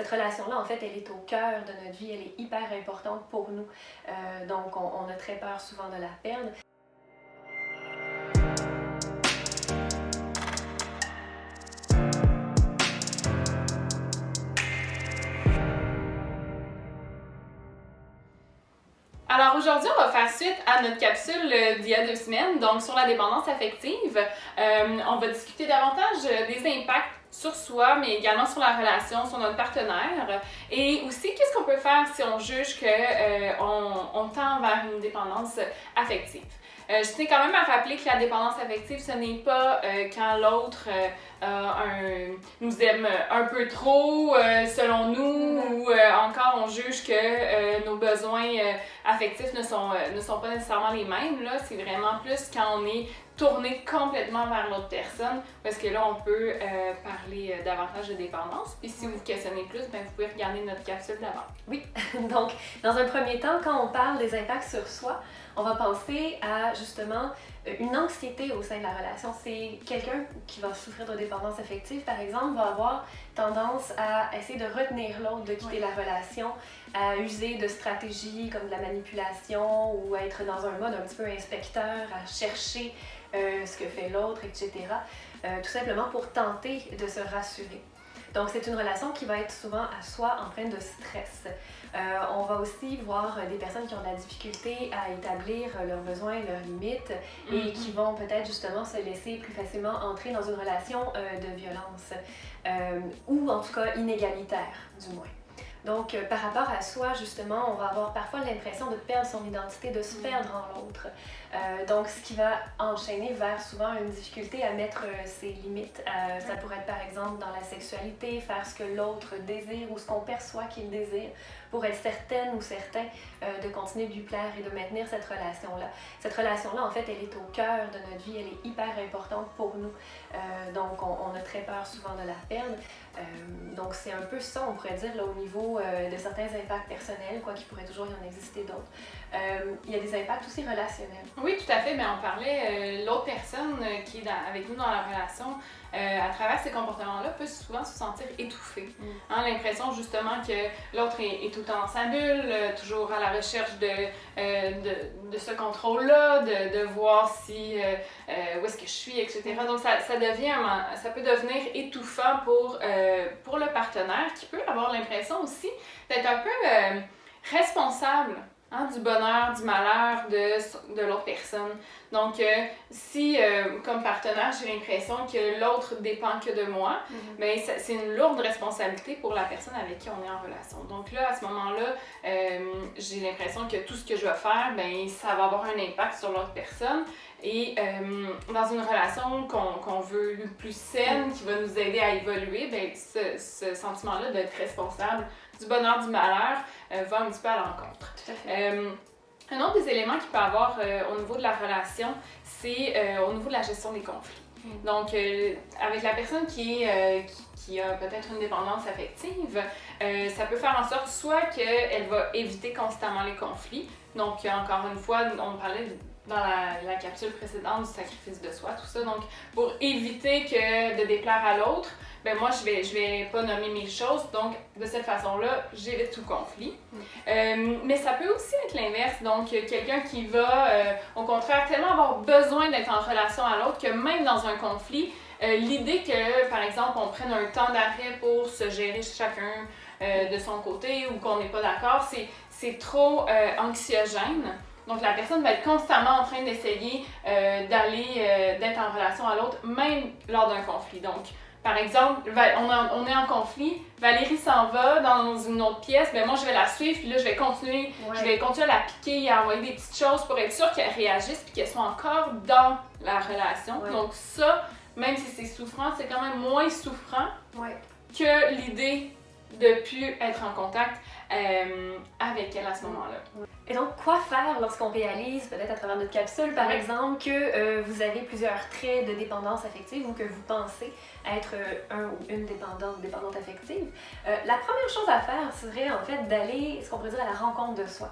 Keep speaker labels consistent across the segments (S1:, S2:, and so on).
S1: Cette relation-là, en fait, elle est au cœur de notre vie, elle est hyper importante pour nous. Donc, on a très peur souvent de la perdre.
S2: Alors aujourd'hui, on va faire suite à notre capsule d'il y a 2 semaines, donc sur la dépendance affective. On va discuter davantage des impacts sur soi, mais également sur la relation, sur notre partenaire. Et aussi, qu'est-ce qu'on peut faire si on juge qu'on tend vers une dépendance affective. Je tiens quand même à rappeler que la dépendance affective, ce n'est pas quand l'autre nous aime un peu trop selon nous ou encore on juge que nos besoins affectifs ne sont pas nécessairement les mêmes. Là, c'est vraiment plus quand on est tourné complètement vers l'autre personne parce que là, on peut parler davantage de dépendance. Puis si vous vous questionnez plus, bien, vous pouvez regarder notre capsule d'avant.
S1: Oui, donc dans un premier temps, quand on parle des impacts sur soi, on va penser à justement une anxiété au sein de la relation. C'est quelqu'un qui va souffrir de dépendance affective, par exemple, va avoir tendance à essayer de retenir l'autre, de quitter la relation, à user de stratégies comme de la manipulation ou à être dans un mode un petit peu inspecteur, à chercher ce que fait l'autre, etc. Tout simplement pour tenter de se rassurer. Donc, c'est une relation qui va être souvent à soi empreinte de stress. On va aussi voir des personnes qui ont de la difficulté à établir leurs besoins, leurs limites et qui vont peut-être justement se laisser plus facilement entrer dans une relation de violence ou en tout cas inégalitaire, du moins. Donc, par rapport à soi, justement, on va avoir parfois l'impression de perdre son identité, de se perdre en l'autre. Donc, ce qui va enchaîner vers souvent une difficulté à mettre ses limites. Ça pourrait être, par exemple, dans la sexualité, faire ce que l'autre désire ou ce qu'on perçoit qu'il désire pour être certaine ou certain de continuer de lui plaire et de maintenir cette relation-là. Cette relation-là, en fait, elle est au cœur de notre vie, elle est hyper importante pour nous. Donc, on a très peur souvent de la perdre. Donc, c'est un peu ça, on pourrait dire, là, au niveau de certains impacts personnels, quoi qu'il pourrait toujours y en exister d'autres. Il y a des impacts aussi relationnels.
S2: Oui, tout à fait. Mais on parlait, l'autre personne qui est avec nous dans la relation, à travers ces comportements-là, peut souvent se sentir étouffée. Hein, l'impression justement que l'autre est tout le temps dans sa bulle, toujours à la recherche de ce contrôle-là, de voir si où est-ce que je suis, etc. Donc ça peut devenir étouffant pour le partenaire qui peut avoir l'impression aussi d'être un peu responsable. Hein, du bonheur, du malheur de l'autre personne. Donc, si, comme partenaire, j'ai l'impression que l'autre dépend que de moi, bien, c'est une lourde responsabilité pour la personne avec qui on est en relation. Donc là, à ce moment-là, j'ai l'impression que tout ce que je vais faire, bien, ça va avoir un impact sur l'autre personne. Et dans une relation qu'on veut plus saine, qui va nous aider à évoluer, bien, ce sentiment-là d'être responsable du bonheur, du malheur, va un petit peu à l'encontre. Un autre des éléments qu'il peut y avoir au niveau de la relation, c'est au niveau de la gestion des conflits. Donc, avec la personne qui a peut-être une dépendance affective, ça peut faire en sorte soit qu'elle va éviter constamment les conflits. Donc, encore une fois, on parlait dans la capsule précédente du sacrifice de soi, tout ça. Donc, pour éviter de déplaire à l'autre, ben moi, je vais pas nommer 1000 choses. Donc, de cette façon-là, j'évite tout conflit. Mais ça peut aussi être l'inverse. Donc, quelqu'un qui va, au contraire, tellement avoir besoin d'être en relation à l'autre que même dans un conflit, l'idée que, par exemple, on prenne un temps d'arrêt pour se gérer chacun de son côté ou qu'on n'est pas d'accord, c'est trop anxiogène. Donc, la personne va être constamment en train d'essayer d'être en relation à l'autre, même lors d'un conflit. Donc, par exemple, on est en conflit, Valérie s'en va dans une autre pièce, ben moi je vais la suivre, puis là je vais continuer à la piquer, à envoyer des petites choses pour être sûre qu'elle réagisse puis qu'elle soit encore dans la relation. Donc ça, même si c'est souffrant, c'est quand même moins souffrant que l'idée de ne plus être en contact avec elle à ce moment-là.
S1: Et donc, quoi faire lorsqu'on réalise, peut-être à travers notre capsule par exemple, que vous avez plusieurs traits de dépendance affective ou que vous pensez être un ou une dépendante affective? La première chose à faire serait en fait d'aller, ce qu'on pourrait dire, à la rencontre de soi.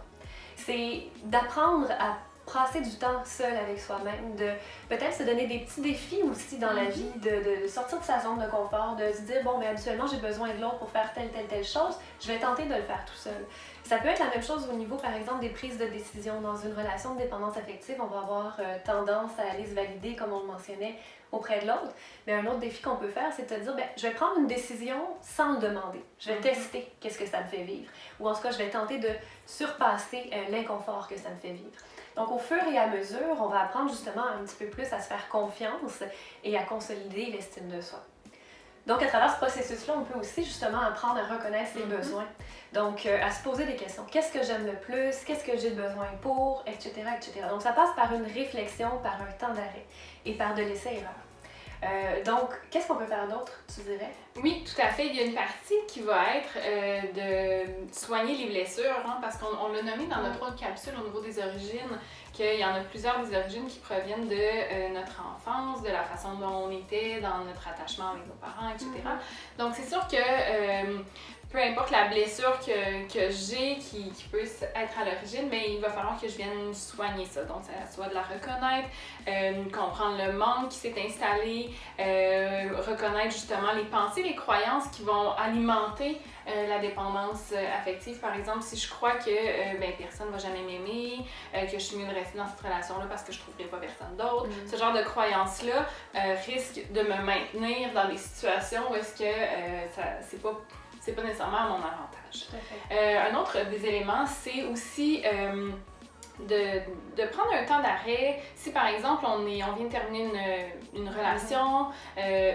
S1: C'est d'apprendre à passer du temps seul avec soi-même, de peut-être se donner des petits défis aussi dans la vie, de sortir de sa zone de confort, de se dire, bon, mais habituellement, j'ai besoin de l'autre pour faire telle chose, je vais tenter de le faire tout seul. Ça peut être la même chose au niveau, par exemple, des prises de décision. Dans une relation de dépendance affective, on va avoir tendance à aller se valider, comme on le mentionnait, auprès de l'autre. Mais un autre défi qu'on peut faire, c'est de te dire, ben, je vais prendre une décision sans le demander. Je vais tester qu'est-ce que ça me fait vivre. Ou en tout cas, je vais tenter de surpasser l'inconfort que ça me fait vivre. Donc, au fur et à mesure, on va apprendre justement un petit peu plus à se faire confiance et à consolider l'estime de soi. Donc, à travers ce processus-là, on peut aussi justement apprendre à reconnaître ses besoins. Donc, à se poser des questions. Qu'est-ce que j'aime le plus? Qu'est-ce que j'ai besoin pour? Etc., etc. Donc, ça passe par une réflexion, par un temps d'arrêt et par de l'essai-erreur. Donc, qu'est-ce qu'on peut faire d'autre, tu dirais?
S2: Oui, tout à fait. Il y a une partie qui va être de soigner les blessures, hein, parce qu'on l'a nommé dans notre autre capsule au niveau des origines, qu'il y en a plusieurs des origines qui proviennent de notre enfance, de la façon dont on était, dans notre attachement avec nos parents, etc. Donc, c'est sûr que peu importe la blessure que j'ai qui peut être à l'origine, mais il va falloir que je vienne soigner ça. Donc, ça soit de la reconnaître, comprendre le manque qui s'est installé, reconnaître justement les pensées, les croyances qui vont alimenter la dépendance affective. Par exemple, si je crois que personne ne va jamais m'aimer, que je suis mieux de rester dans cette relation-là parce que je ne trouverai pas personne d'autre, ce genre de croyances-là risque de me maintenir dans des situations où est-ce que c'est pas nécessairement à mon avantage. Un autre des éléments, c'est aussi de prendre un temps d'arrêt. Si par exemple on vient de terminer une relation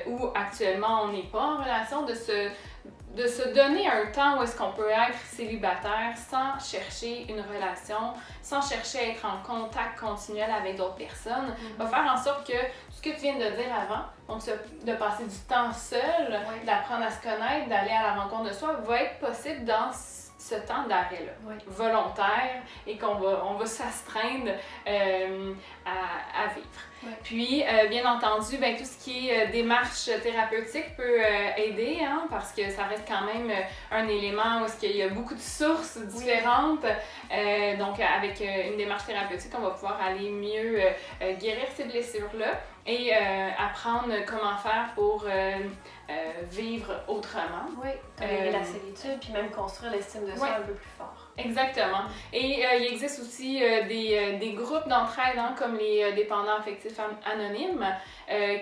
S2: ou actuellement on n'est pas en relation, de se donner un temps où est-ce qu'on peut être célibataire sans chercher une relation, sans chercher à être en contact continuel avec d'autres personnes, va faire en sorte que ce que tu viens de dire avant, donc de passer du temps seul, d'apprendre à se connaître, d'aller à la rencontre de soi, va être possible dans ce temps d'arrêt-là, volontaire, et qu'on va s'astreindre à vivre. Puis, bien entendu, tout ce qui est démarche thérapeutique peut aider, hein, parce que ça reste quand même un élément où il y a beaucoup de sources différentes. Donc, avec une démarche thérapeutique, on va pouvoir aller mieux guérir ces blessures-là et apprendre comment faire pour vivre autrement.
S1: Oui, tolérer la solitude, puis même construire l'estime de soi un peu plus fort.
S2: Exactement. Et il existe aussi des groupes d'entraide, hein, comme les dépendants affectifs anonymes,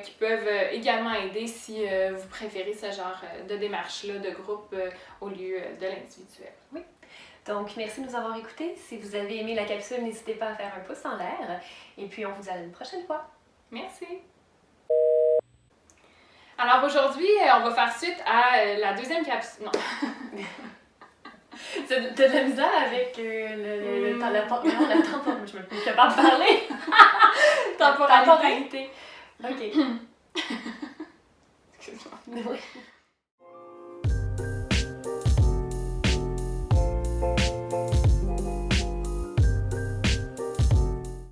S2: qui peuvent également aider si vous préférez ce genre de démarche-là, de groupe, au lieu de l'individuel.
S1: Oui. Donc, merci de nous avoir écoutés. Si vous avez aimé la capsule, n'hésitez pas à faire un pouce en l'air. Et puis, on vous dit à une prochaine fois.
S2: Merci! Alors aujourd'hui, on va faire suite à la deuxième capsule. Non.
S1: T'as de la misère avec le temps, la temporalité. Je me suis capable de parler. Temporalité. Ok.
S2: Excuse-moi.
S1: Oui.